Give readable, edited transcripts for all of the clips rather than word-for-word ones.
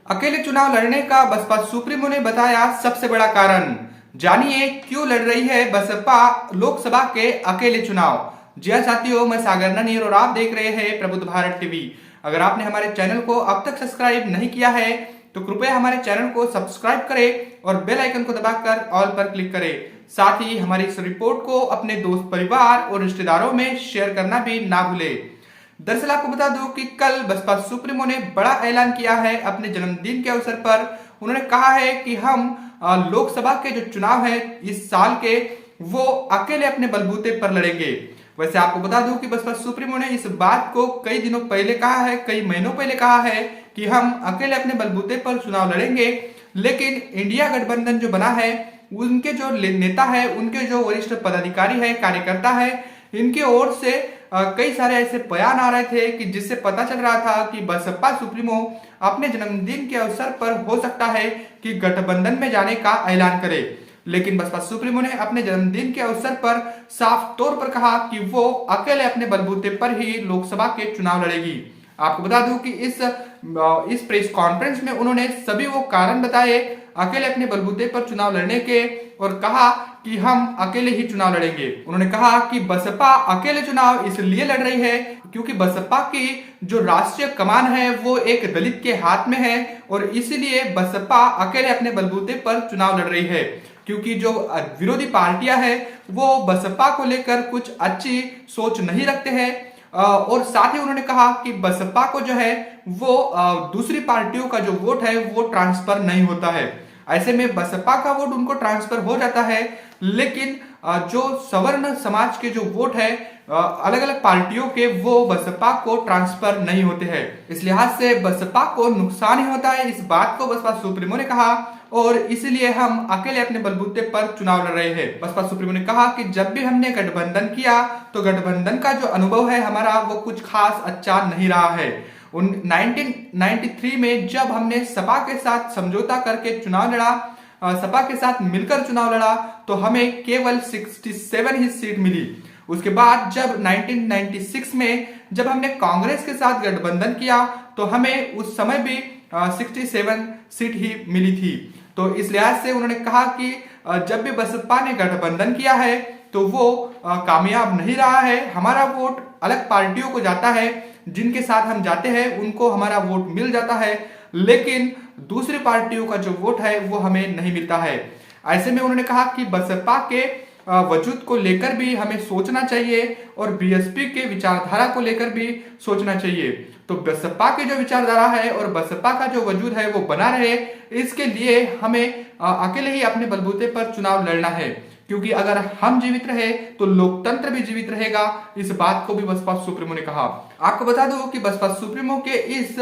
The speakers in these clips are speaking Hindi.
अकेले चुनाव लड़ने का बसपा सुप्रीमो ने बताया सबसे बड़ा कारण। जानिए क्यों लड़ रही है बसपा लोकसभा के अकेले चुनाव। जी हाँ साथियों, मैं सागर ननीर और आप देख रहे हैं प्रबुद्ध भारत टीवी। अगर आपने हमारे चैनल को अब तक सब्सक्राइब नहीं किया है तो कृपया हमारे चैनल को सब्सक्राइब करें और बेल आइकन को दबाकर ऑल पर क्लिक करें। साथ ही हमारी इस रिपोर्ट को अपने दोस्त, परिवार और रिश्तेदारों में शेयर करना भी ना भूलें। दरअसल आपको बता दूं कि कल बसपा सुप्रीमो ने बड़ा ऐलान किया है अपने जन्मदिन के अवसर पर। उन्होंने कहा है कि हम लोकसभा के जो चुनाव है इस साल के, वो अकेले अपने बलबूते पर लड़ेंगे। वैसे आपको बता दूं कि बसपा सुप्रीमो ने इस बात को कई दिनों पहले कहा है, कई महीनों पहले कहा है कि हम अकेले अपने बलबूते पर चुनाव लड़ेंगे। लेकिन इंडिया गठबंधन जो बना है, उनके जो नेता है, उनके जो वरिष्ठ पदाधिकारी है, कार्यकर्ता है, इनके ओर से कई सारे ऐसे बयान आ रहे थे कि जिससे पता चल रहा था कि बसपा सुप्रीमो अपने जन्मदिन के अवसर पर हो सकता है कि गठबंधन में जाने का ऐलान करे। लेकिन बसपा सुप्रीमो ने अपने जन्मदिन के अवसर पर साफ तौर पर कहा कि वो अकेले अपने बलबूते पर ही लोकसभा के चुनाव लड़ेगी। आपको बता दूं कि इस प्रेस कॉन्फ्रेंस में उन्होंने सभी वो कारण बताए अकेले अपने बलबूते पर चुनाव लड़ने के, और कहा कि हम अकेले ही चुनाव लड़ेंगे। उन्होंने कहा कि बसपा अकेले चुनाव इसलिए लड़ रही है क्योंकि बसपा की जो राष्ट्रीय कमान है वो एक दलित के हाथ में है, और इसीलिए बसपा अकेले अपने बलबूते पर चुनाव लड़ रही है। क्योंकि जो विरोधी पार्टियां हैं वो बसपा को लेकर कुछ अच्छी सोच नहीं रखते हैं, और साथ ही उन्होंने कहा कि बसपा को जो है वो दूसरी पार्टियों का जो वोट है वो ट्रांसफर नहीं होता है। ऐसे में बसपा का वोट उनको ट्रांसफर हो जाता है, लेकिन जो सवर्ण समाज के जो वोट है अलग अलग पार्टियों के, वो बसपा को ट्रांसफर नहीं होते हैं। इस लिहाज से बसपा को नुकसान ही होता है, इस बात को बसपा सुप्रीमो ने कहा, और इसलिए हम अकेले अपने बलबूते पर चुनाव लड़ रहे हैं। बसपा सुप्रीमो ने कहा कि जब भी हमने गठबंधन किया तो गठबंधन का जो अनुभव है हमारा वो कुछ खास अच्छा नहीं रहा है। 1993 में जब हमने सपा के साथ समझौता करके चुनाव लड़ा, सपा के साथ मिलकर चुनाव लड़ा, तो हमें केवल 67 ही सीट मिली। उसके बाद जब 1996 में जब हमने कांग्रेस के साथ गठबंधन किया तो हमें उस समय भी 67 सीट ही मिली थी। तो इस लिहाज से उन्होंने कहा कि जब भी बसपा ने गठबंधन किया है तो वो कामयाब नहीं रहा है। हमारा वोट अलग पार्टियों को जाता है, जिनके साथ हम जाते हैं उनको हमारा वोट मिल जाता है, लेकिन दूसरी पार्टियों का जो वोट है वो हमें नहीं मिलता है। ऐसे में उन्होंने कहा कि बसपा के वजूद को लेकर भी हमें सोचना चाहिए और बीएसपी के विचारधारा को लेकर भी सोचना चाहिए। तो बसपा की जो विचारधारा है और बसपा का जो वजूद है वो बना रहे, इसके लिए हमें अकेले ही अपने बलबूते पर चुनाव लड़ना है। क्योंकि अगर हम जीवित रहे तो लोकतंत्र भी जीवित रहेगा। इस बात को भी बसपा सुप्रीमो ने कहा। आपको बता दूं कि बसपा सुप्रीमो के इस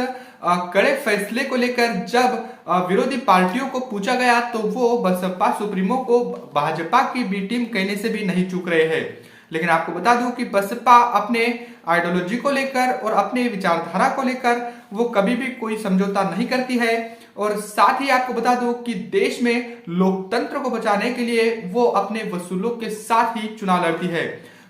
कड़े फैसले को लेकर जब विरोधी पार्टियों को पूछा गया तो वो बसपा सुप्रीमो को भाजपा की बी टीम कहने से भी नहीं चूक रहे हैं। लेकिन आपको बता दूं कि बसपा अपने आइडियोलॉजी को लेकर और अपने विचारधारा को लेकर वो कभी भी कोई समझौता नहीं करती है, और साथ ही आपको बता दूं कि देश में लोकतंत्र को बचाने के लिए वो अपने वसूलों के साथ ही चुनाव लड़ती है।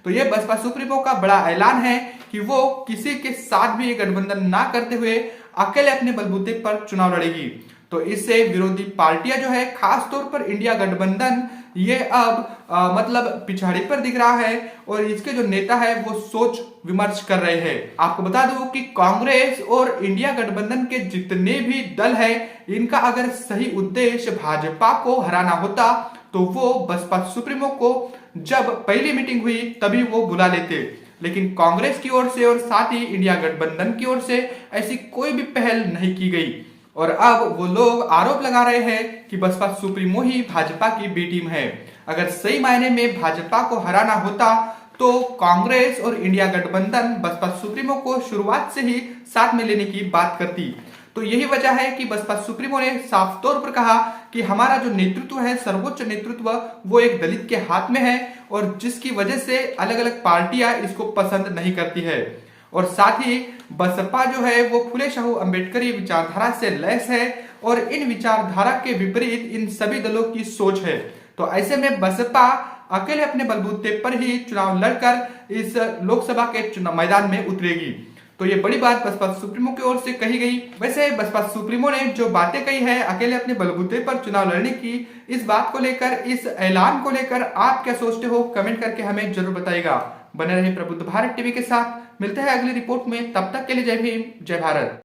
तो ये बसपा सुप्रीमो का बड़ा ऐलान है कि वो किसी के साथ भी गठबंधन ना करते हुए अकेले अपने बलबूते पर चुनाव लड़ेगी। तो इससे विरोधी पार्टियां जो है, खास तौर पर इंडिया गठबंधन, ये अब मतलब पिछाड़ी पर दिख रहा है, और इसके जो नेता है वो सोच विमर्श कर रहे हैं। आपको बता दूं कि कांग्रेस और इंडिया गठबंधन के जितने भी दल है, इनका अगर सही उद्देश्य भाजपा को हराना होता तो वो बसपा सुप्रीमो को जब पहली मीटिंग हुई तभी वो बुला लेते। लेकिन कांग्रेस की ओर से और साथ ही इंडिया गठबंधन की ओर से ऐसी कोई भी पहल नहीं की गई, और अब वो लोग आरोप लगा रहे हैं कि बसपा सुप्रीमो ही भाजपा की बी टीम है। अगर सही मायने में भाजपा को हराना होता तो कांग्रेस और इंडिया गठबंधन बसपा सुप्रीमो को शुरुआत से ही साथ में लेने की बात करती। तो यही वजह है कि बसपा सुप्रीमो ने साफ तौर पर कहा कि हमारा जो नेतृत्व है, सर्वोच्च नेतृत्व, वो एक दलित के हाथ में है, और जिसकी वजह से अलग अलग पार्टियां इसको पसंद नहीं करती है। और साथ ही बसपा जो है वो फुले शाहू अंबेडकरी विचारधारा से लैस है, और इन विचारधारा के विपरीत इन सभी दलों की सोच है। तो ऐसे में बसपा अकेले अपने बलबूते पर ही चुनाव लड़कर इस लोकसभा के चुनाव मैदान में उतरेगी। तो ये बड़ी बात बसपा सुप्रीमो की ओर से कही गई। वैसे बसपा सुप्रीमो ने जो बातें कही है अकेले अपने बलबूते पर चुनाव लड़ने की, इस बात को लेकर, इस ऐलान को लेकर आप क्या सोचते हो, कमेंट करके हमें जरूर बताइएगा। बने रहे प्रबुद्ध भारत टीवी के साथ, मिलते हैं अगली रिपोर्ट में, तब तक के लिए जय भीम, जय भारत।